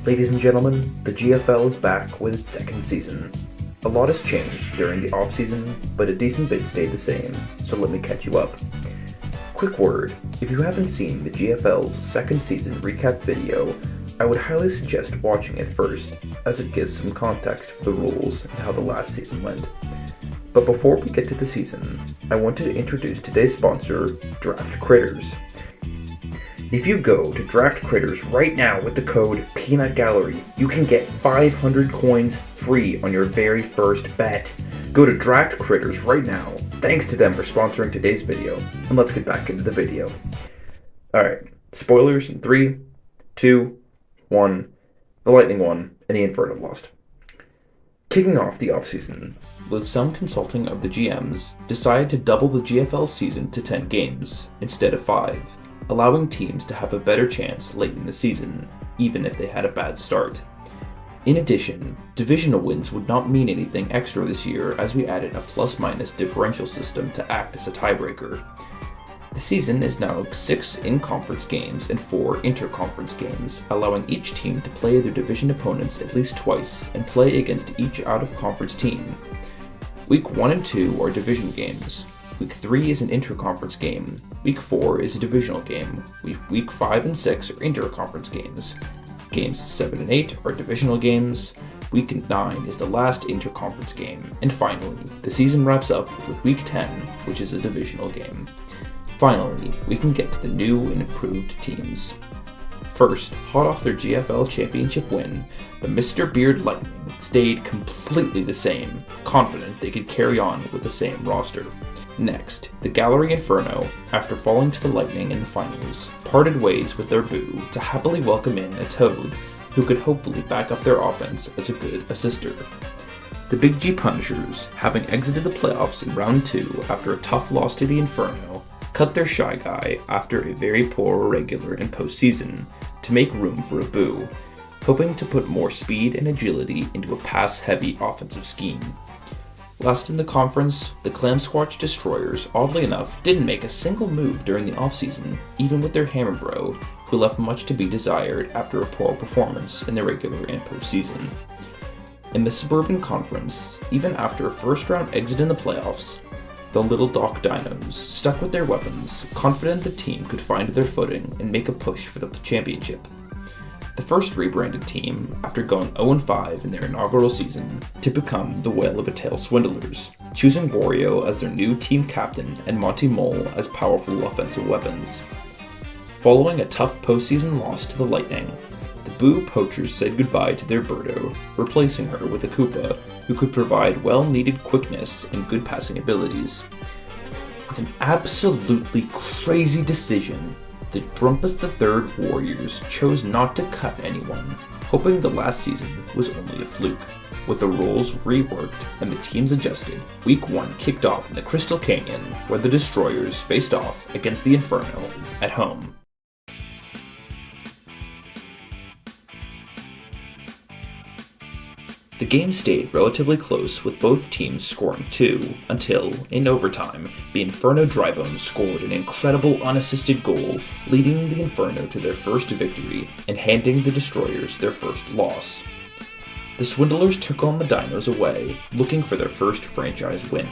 Ladies and gentlemen, the GFL is back with its second season. A lot has changed during the off-season, but a decent bit stayed the same, so let me catch you up. Quick word, if you haven't seen the GFL's second season recap video, I would highly suggest watching it first, as it gives some context for the rules and how the last season went. But before we get to the season, I wanted to introduce today's sponsor, Draft Critters. If you go to Draft Critters right now with the code PEANUTGALLERY, you can get 500 coins free on your very first bet. Go to Draft Critters right now. Thanks to them for sponsoring today's video, and let's get back into the video. Alright, spoilers in 3, 2, 1, the Lightning won, and the Inferno lost. Kicking off the offseason, with some consulting of the GMs, decided to double the GFL season to 10 games, instead of 5, allowing teams to have a better chance late in the season, even if they had a bad start. In addition, divisional wins would not mean anything extra this year as we added a plus-minus differential system to act as a tiebreaker. The season is now 6 in-conference games and 4 inter-conference games, allowing each team to play their division opponents at least twice and play against each out-of-conference team. Week 1 and 2 are division games. Week 3 is an inter-conference game. Week 4 is a divisional game. Week 5 and 6 are inter-conference games. Games 7 and 8 are divisional games. Week 9 is the last inter-conference game. And finally, the season wraps up with Week 10, which is a divisional game. Finally, we can get to the new and improved teams. First, hot off their GFL championship win, the Mr. Beard Lightning stayed completely the same, confident they could carry on with the same roster. Next, the Gallery Inferno, after falling to the Lightning in the finals, parted ways with their boo to happily welcome in a Toad who could hopefully back up their offense as a good assister. The Big G Punishers, having exited the playoffs in round 2 after a tough loss to the Inferno, cut their Shy Guy after a very poor regular and postseason to make room for a boo, hoping to put more speed and agility into a pass-heavy offensive scheme. Last in the conference, the Clam Squatch Destroyers, oddly enough, didn't make a single move during the offseason, even with their Hammer Bro, who left much to be desired after a poor performance in the regular and postseason. In the Suburban Conference, even after a first-round exit in the playoffs, the Little Doc Dinos stuck with their weapons, confident the team could find their footing and make a push for the championship. The first rebranded team, after going 0-5 in their inaugural season, to become the Whale of a Tail Swindlers, choosing Wario as their new team captain and Monty Mole as powerful offensive weapons. Following a tough postseason loss to the Lightning, the Boo Poachers said goodbye to their Birdo, replacing her with a Koopa who could provide well-needed quickness and good passing abilities. With an absolutely crazy decision, the Grumpus III Warriors chose not to cut anyone, hoping the last season was only a fluke. With the roles reworked and the teams adjusted, Week 1 kicked off in the Crystal Canyon, where the Destroyers faced off against the Inferno at home. The game stayed relatively close with both teams scoring 2 until, in overtime, the Inferno Drybones scored an incredible unassisted goal, leading the Inferno to their first victory and handing the Destroyers their first loss. The Swindlers took on the Dinos away, looking for their first franchise win.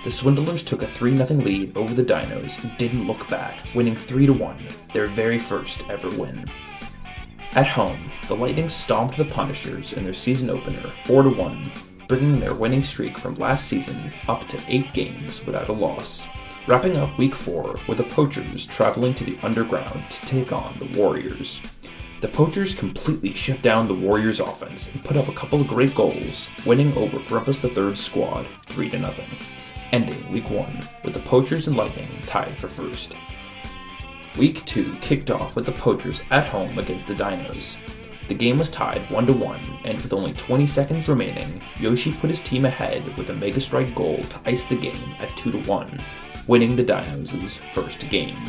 The Swindlers took a 3-0 lead over the Dinos and didn't look back, winning 3-1, their very first ever win. At home, the Lightning stomped the Punishers in their season opener 4-1, bringing their winning streak from last season up to 8 games without a loss, wrapping up Week 4 with the Poachers traveling to the Underground to take on the Warriors. The Poachers completely shut down the Warriors' offense and put up a couple of great goals, winning over Grumpus III's squad 3-0, ending Week 1 with the Poachers and Lightning tied for first. Week 2 kicked off with the Poachers at home against the Dinos. The game was tied 1-1, and with only 20 seconds remaining, Yoshi put his team ahead with a Mega Strike goal to ice the game at 2-1, winning the Dinos' first game.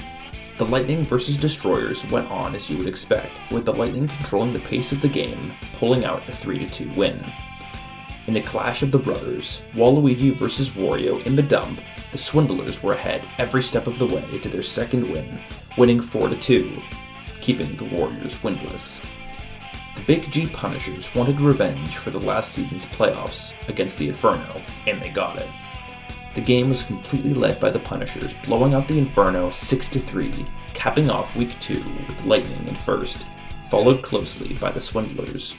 The Lightning vs. Destroyers went on as you would expect, with the Lightning controlling the pace of the game, pulling out a 3-2 win. In the clash of the brothers, Waluigi vs. Wario in the dump, the Swindlers were ahead every step of the way to their second win, winning 4-2, keeping the Warriors winless. The Big G Punishers wanted revenge for the last season's playoffs against the Inferno, and they got it. The game was completely led by the Punishers, blowing out the Inferno 6-3, capping off Week 2 with Lightning in first, followed closely by the Swindlers.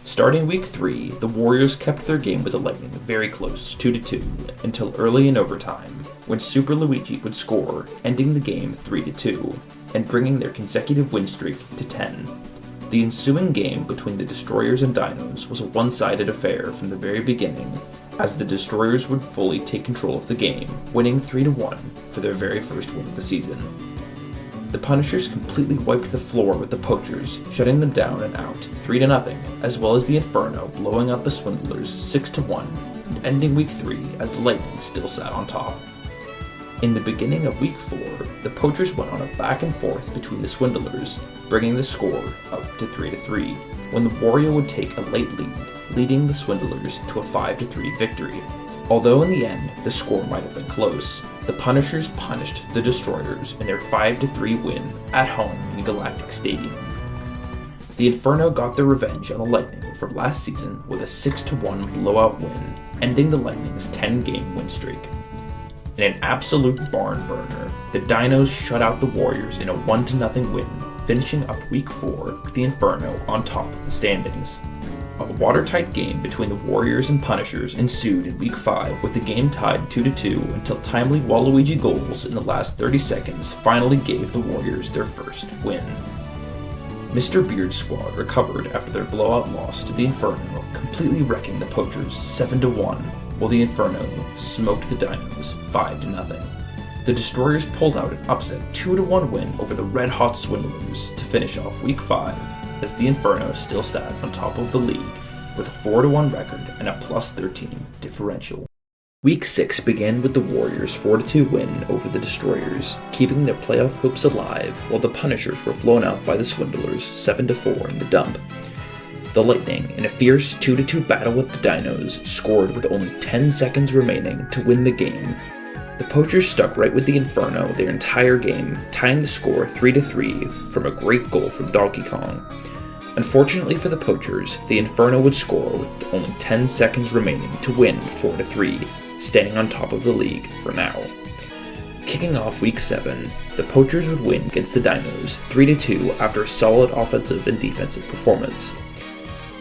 Starting Week 3, the Warriors kept their game with the Lightning very close, 2-2, until early in overtime, when Super Luigi would score, ending the game 3-2, and bringing their consecutive win streak to 10. The ensuing game between the Destroyers and Dinos was a one-sided affair from the very beginning, as the Destroyers would fully take control of the game, winning 3-1 for their very first win of the season. The Punishers completely wiped the floor with the Poachers, shutting them down and out 3-0, as well as the Inferno blowing out the Swindlers 6-1, and ending Week 3 as the Lightning still sat on top. In the beginning of Week 4, the Poachers went on a back and forth between the Swindlers, bringing the score up to 3-3, when the Warrior would take a late lead, leading the Swindlers to a 5-3 victory. Although in the end, the score might have been close, the Punishers punished the Destroyers in their 5-3 win at home in Galactic Stadium. The Inferno got their revenge on the Lightning from last season with a 6-1 blowout win, ending the Lightning's 10-game win streak. In an absolute barn burner, the Dinos shut out the Warriors in a 1-0 win, finishing up Week 4 with the Inferno on top of the standings. A watertight game between the Warriors and Punishers ensued in Week 5 with the game tied 2-2 until timely Waluigi goals in the last 30 seconds finally gave the Warriors their first win. Mr. Beard's squad recovered after their blowout loss to the Inferno, completely wrecking the Poachers 7-1, while the Inferno smoked the Dinos 5-0. The Destroyers pulled out an upset 2-1 win over the red-hot Swindlers to finish off Week 5, as the Inferno still sat on top of the league with a 4-1 record and a +13 differential. Week 6 began with the Warriors' 4-2 win over the Destroyers, keeping their playoff hopes alive, while the Punishers were blown out by the Swindlers 7-4 in the dump. The Lightning, in a fierce 2-2 battle with the Dinos, scored with only 10 seconds remaining to win the game. The Poachers stuck right with the Inferno their entire game, tying the score 3-3 from a great goal from Donkey Kong. Unfortunately for the Poachers, the Inferno would score with only 10 seconds remaining to win 4-3, staying on top of the league for now. Kicking off Week 7, the Poachers would win against the Dinos 3-2 after a solid offensive and defensive performance.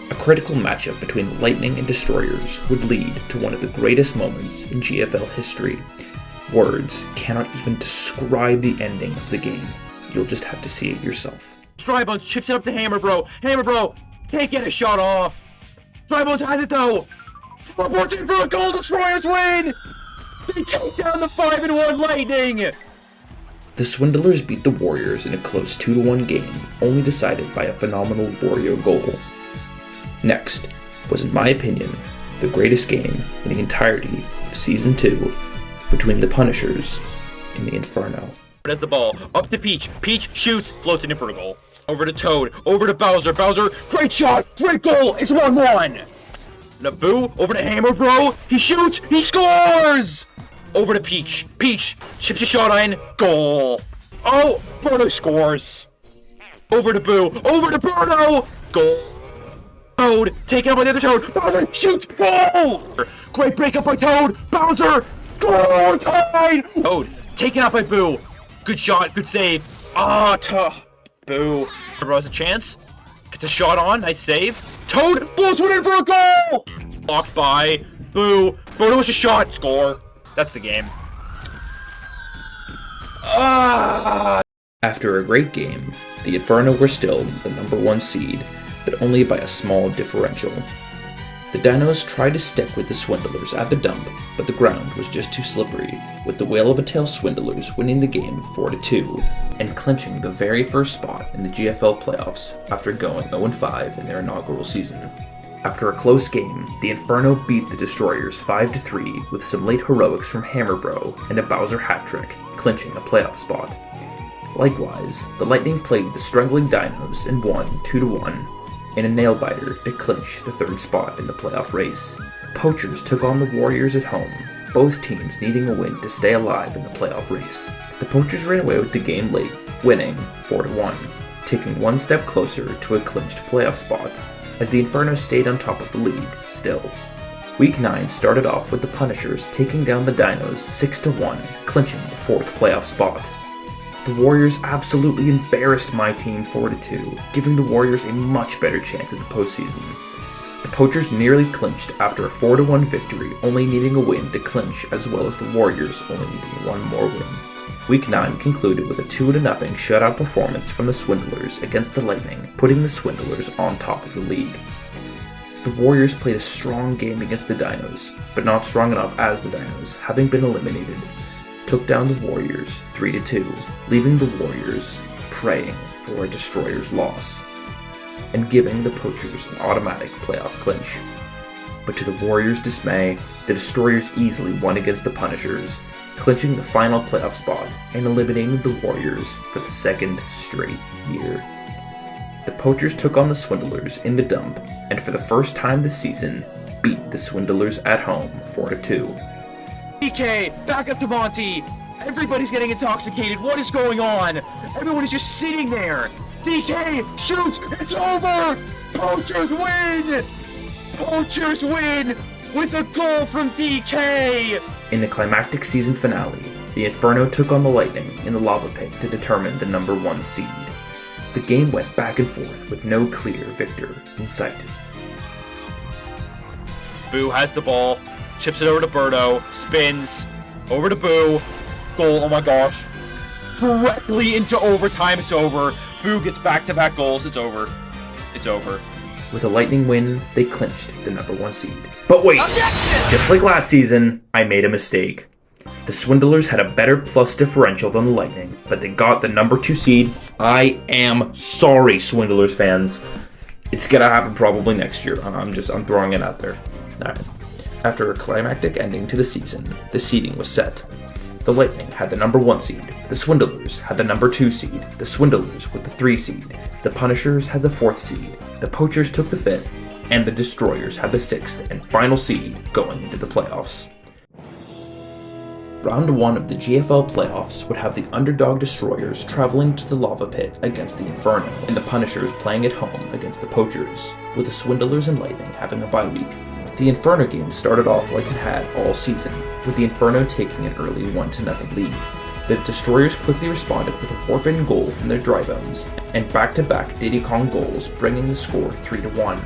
A critical matchup between the Lightning and Destroyers would lead to one of the greatest moments in GFL history. Words cannot even describe the ending of the game. You'll just have to see it yourself. Drybones chips it up to Hammer Bro. Hammer Bro can't get a shot off. Drybones has it though. Teleports in for a goal. Destroyers win. They take down the 5-1 Lightning. The Swindlers beat the Warriors in a close 2-1 game, only decided by a phenomenal Wario goal. Next was, in my opinion, the greatest game in the entirety of Season 2 between the Punishers and the Inferno. Has the ball up to Peach. Peach shoots, floats it in for a goal. Over to Toad, over to Bowser. Bowser, great shot, great goal. It's 1-1. Naboo, over to Hammer Bro. He shoots, he scores. Over to Peach. Peach chips a shot in, goal. Oh, Birdo scores. Over to Boo, over to Birdo, goal. Toad, taken up by the other Toad. Bowser shoots, goal. Great breakup by Toad. Bowser, goal, tied. Toad, taken out by Boo. Good shot, good save. Boo. Never has a chance. Gets a shot on, nice save. Toad floats one in for a goal! Blocked by Boo. Birdo with a shot, score. That's the game. After a great game, the Inferno were still the number 1 seed, but only by a small differential. The Dinos tried to stick with the Swindlers at the dump, but the ground was just too slippery, with the Whale of a Tail Swindlers winning the game 4-2, and clinching the very first spot in the GFL playoffs after going 0-5 in their inaugural season. After a close game, the Inferno beat the Destroyers 5-3 with some late heroics from Hammer Bro and a Bowser hat trick, clinching a playoff spot. Likewise, the Lightning played the struggling Dinos and won 2-1, in a nail-biter to clinch the 3rd spot in the playoff race. Poachers took on the Warriors at home, both teams needing a win to stay alive in the playoff race. The Poachers ran away with the game late, winning 4-1, taking one step closer to a clinched playoff spot, as the Inferno stayed on top of the league still. Week 9 started off with the Punishers taking down the Dinos 6-1, clinching the 4th playoff spot. The Warriors absolutely embarrassed my team 4-2, giving the Warriors a much better chance at the postseason. The Poachers nearly clinched after a 4-1 victory, only needing a win to clinch, as well as the Warriors only needing one more win. Week 9 concluded with a 2-0 shutout performance from the Swindlers against the Lightning, putting the Swindlers on top of the league. The Warriors played a strong game against the Dinos, but not strong enough as the Dinos, having been eliminated, took down the Warriors 3-2, leaving the Warriors praying for a Destroyers loss, and giving the Poachers an automatic playoff clinch. But to the Warriors' dismay, the Destroyers easily won against the Punishers, clinching the final playoff spot and eliminating the Warriors for the 2nd straight year. The Poachers took on the Swindlers in the dump, and for the first time this season, beat the Swindlers at home 4-2. DK, back up to Monty! Everybody's getting intoxicated, what is going on? Everyone is just sitting there! DK, shoots, it's over! Poachers win! Poachers win! With a goal from DK! In the climactic season finale, the Inferno took on the Lightning in the lava pit to determine the number 1 seed. The game went back and forth with no clear victor in sight. Boo has the ball, chips it over to Birdo, spins, over to Boo, goal, oh my gosh, directly into overtime, it's over. Boo gets back-to-back goals, it's over. It's over. With a Lightning win, they clinched the number 1 seed. But wait! Just like last season, I made a mistake. The Swindlers had a better plus differential than the Lightning, but they got the number 2 seed. I am sorry, Swindlers fans. It's gonna happen probably next year. I'm throwing it out there. Alright. After a climactic ending to the season, the seeding was set. The Lightning had the number 1 seed, the Swindlers had the number 2 seed, the Swindlers with the 3 seed, the Punishers had the 4th seed, the Poachers took the 5th, and the Destroyers had the 6th and final seed going into the playoffs. Round 1 of the GFL playoffs would have the underdog Destroyers traveling to the lava pit against the Inferno, and the Punishers playing at home against the Poachers, with the Swindlers and Lightning having a bye week. The Inferno game started off like it had all season, with the Inferno taking an early 1-0 lead. The Destroyers quickly responded with a warp-in goal from their dry bones, and back-to-back Diddy Kong goals, bringing the score 3-1.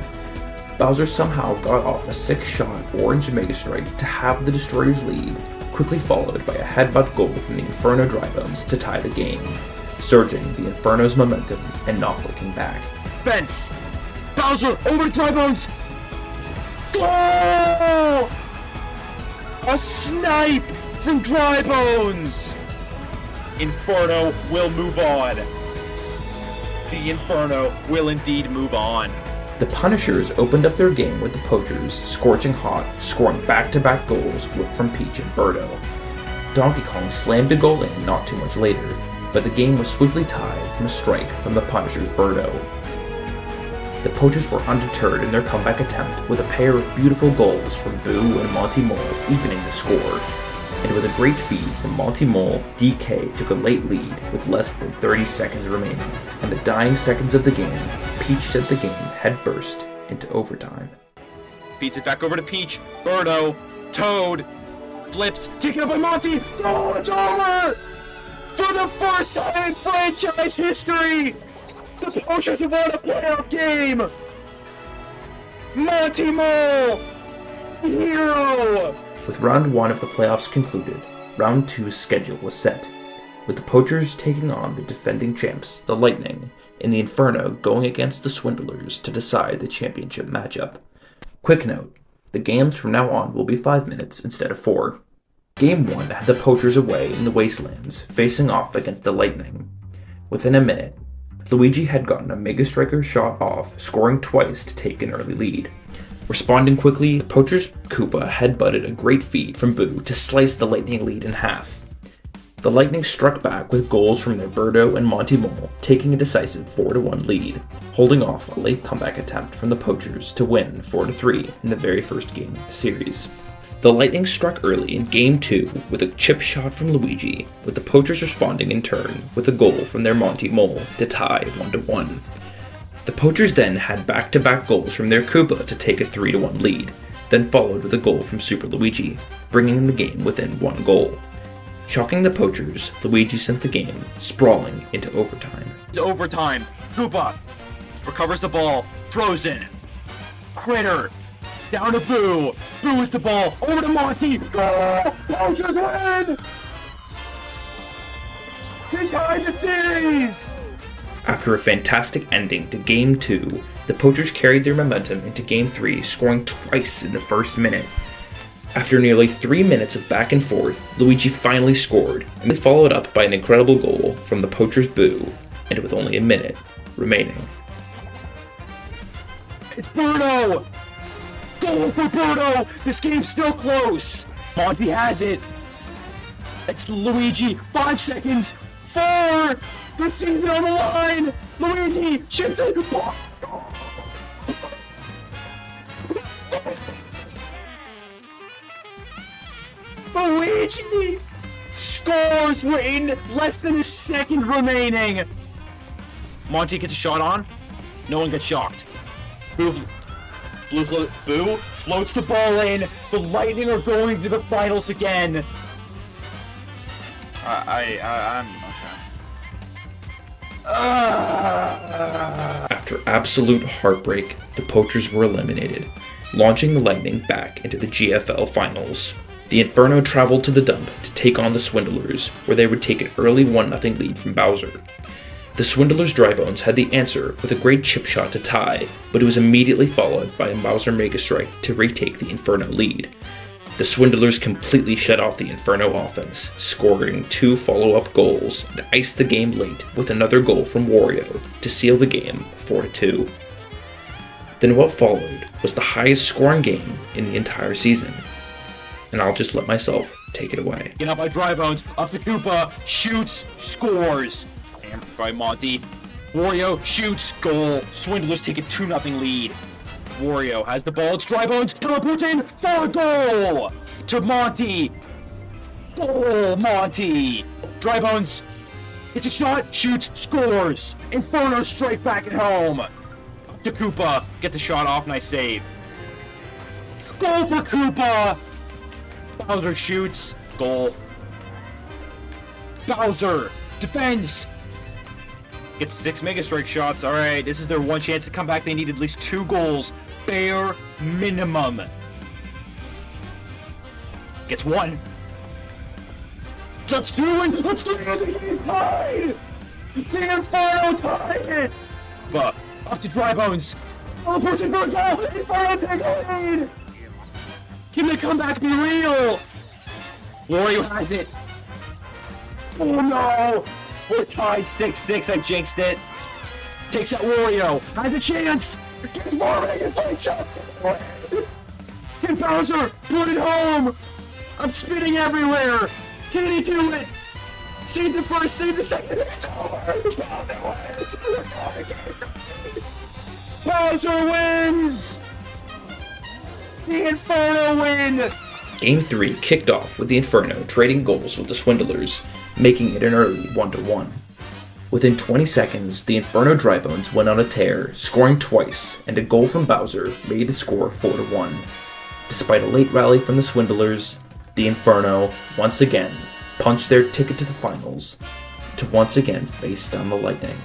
Bowser somehow got off a 6-shot orange mega strike to have the Destroyers lead, quickly followed by a headbutt goal from the Inferno dry bones to tie the game, surging the Inferno's momentum and not looking back. Fence! Bowser over to dry bones! Goal! A snipe from Dry Bones! Inferno will move on. The Inferno will indeed move on. The Punishers opened up their game with the Poachers scorching hot, scoring back-to-back goals from Peach and Birdo. Donkey Kong slammed a goal in not too much later, but the game was swiftly tied from a strike from the Punishers' Birdo. The Poachers were undeterred in their comeback attempt with a pair of beautiful goals from Boo and Monty Mole evening the score. And with a great feed from Monty Mole, DK took a late lead with less than 30 seconds remaining. In the dying seconds of the game, Peach sent the game headfirst into overtime. Beats it back over to Peach, Birdo, Toad, flips, taken up by Monty. Oh, it's over! For the first time in franchise history, the Poachers have won a playoff game! Monty Mole, the hero! With round 1 of the playoffs concluded, round 2's schedule was set, with the Poachers taking on the defending champs, the Lightning, and the Inferno going against the Swindlers to decide the championship matchup. Quick note, the games from now on will be 5 minutes instead of 4. Game 1 had the Poachers away in the Wastelands, facing off against the Lightning. Within a minute, Luigi had gotten a Mega Striker shot off, scoring twice to take an early lead. Responding quickly, the Poachers' Koopa headbutted a great feed from Boo to slice the Lightning lead in half. The Lightning struck back with goals from their Birdo and Monty Mole, taking a decisive 4-1 lead, holding off a late comeback attempt from the Poachers to win 4-3 in the very first game of the series. The Lightning struck early in Game 2 with a chip shot from Luigi, with the Poachers responding in turn with a goal from their Monty Mole to tie 1-1. The Poachers then had back-to-back goals from their Koopa to take a 3-1 lead, then followed with a goal from Super Luigi, bringing the game within 1 goal. Shocking the Poachers, Luigi sent the game sprawling into overtime. It's overtime. Koopa recovers the ball. Frozen. Critter. Down to Boo. Boo is the ball. Over to Monty. Goal! Poachers win! They tied the series! After a fantastic ending to Game 2, the Poachers carried their momentum into Game 3, scoring twice in the first minute. After nearly 3 minutes of back and forth, Luigi finally scored, and was followed up by an incredible goal from the Poachers' Boo, and with only a minute remaining. It's Bruno! Goal for Bruno! This game's still close! Monty has it! It's Luigi! 5 seconds! 4! The season on the line! Luigi! Shoots it! Luigi scores with less than a second remaining! Monty gets a shot on. No one gets shocked. Boo floats the ball in. The Lightning are going to the finals again. I'm okay. After absolute heartbreak, the Poachers were eliminated, launching the Lightning back into the GFL finals. The Inferno traveled to the dump to take on the Swindlers, where they would take an early 1-0 lead from Bowser. The Swindlers' Drybones had the answer with a great chip shot to tie, but it was immediately followed by a Bowser Mega Strike to retake the Inferno lead. The Swindlers completely shut off the Inferno offense, scoring 2 follow-up goals and iced the game late with another goal from Wario to seal the game 4-2. Then what followed was the highest scoring game in the entire season. And I'll just let myself take it away. Get up by Drybones, up to Koopa, shoots, scores. Hammered by Monty. Wario shoots, goal. Swindlers take a 2-0 lead. Wario has the ball, it's Drybones, puts in for a goal! To Monty! Goal, Monty! Drybones hits a shot, shoots, scores! Inferno straight back at home! To Koopa, gets a shot off, nice save. Goal for Koopa! Bowser shoots, goal. Bowser defends! Gets 6 Mega Strike shots. Alright, this is their one chance to come back. They need at least 2 goals. Bare minimum. Gets 1. Let's do it! Let's do it! He's tied! The Inferno tied it! But up to Drybones. Oh, pushing for a goal! Inferno take a lead! Can the comeback be real? Wario has it. Oh no! We're tied 6-6, I jinxed it. Takes out Wario, has a chance! Gets more Mega Strike shots! Can Bowser put it home? I'm spinning everywhere! Can he do it? Save the first, save the second, it's over! Bowser wins! The Inferno win! Game 3 kicked off with the Inferno trading goals with the Swindlers, making it an early 1-1. Within 20 seconds, the Inferno Drybones went on a tear, scoring twice, and a goal from Bowser made the score 4-1. Despite a late rally from the Swindlers, the Inferno, once again, punched their ticket to the finals, to once again face down the Lightning.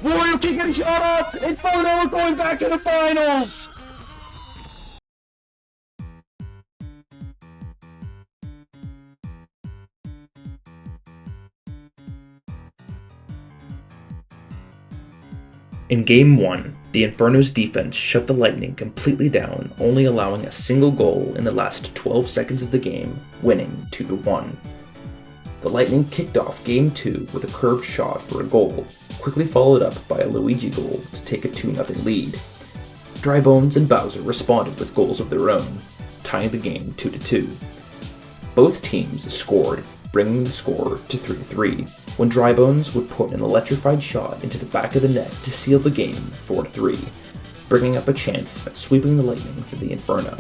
Wario can't get a shot off! Inferno are going back to the finals! In Game 1, the Inferno's defense shut the Lightning completely down, only allowing a single goal in the last 12 seconds of the game, winning 2-1. The Lightning kicked off Game 2 with a curved shot for a goal, quickly followed up by a Luigi goal to take a 2-0 lead. Drybones and Bowser responded with goals of their own, tying the game 2-2. Both teams scored, bringing the score to 3-3, when Drybones would put an electrified shot into the back of the net to seal the game 4-3, bringing up a chance at sweeping the Lightning for the Inferno.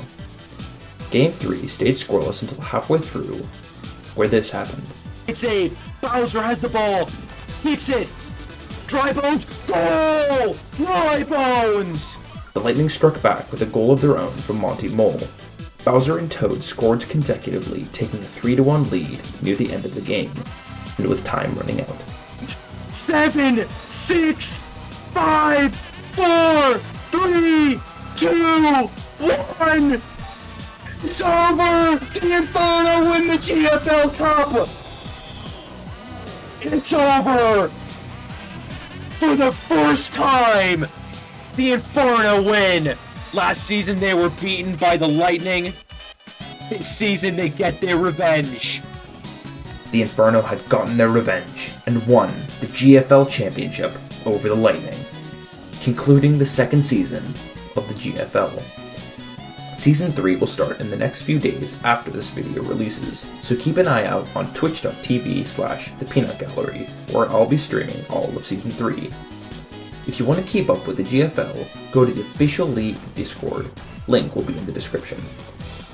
Game 3 stayed scoreless until halfway through, where this happened. It's a Bowser has the ball, keeps it. Dry Bones, goal! Dry Bones! The Lightning struck back with a goal of their own from Monty Mole. Bowser and Toad scored consecutively, taking a 3-1 lead near the end of the game, and with time running out. 7, 6, 5, 4, 3, 2, 1! It's over! The Inferno win the GFL Cup! It's over! For the first time, the Inferno win! Last season they were beaten by the Lightning. This season they get their revenge. The Inferno had gotten their revenge and won the GFL Championship over the Lightning, concluding the second season of the GFL. Season 3 will start in the next few days after this video releases, so keep an eye out on twitch.tv/thepeanutgallery, where I'll be streaming all of Season 3. If you want to keep up with the GFL, go to the official league Discord, link will be in the description.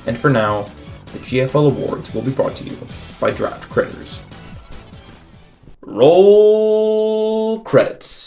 And for now, the GFL Awards will be brought to you by Draft Critters. Roll credits.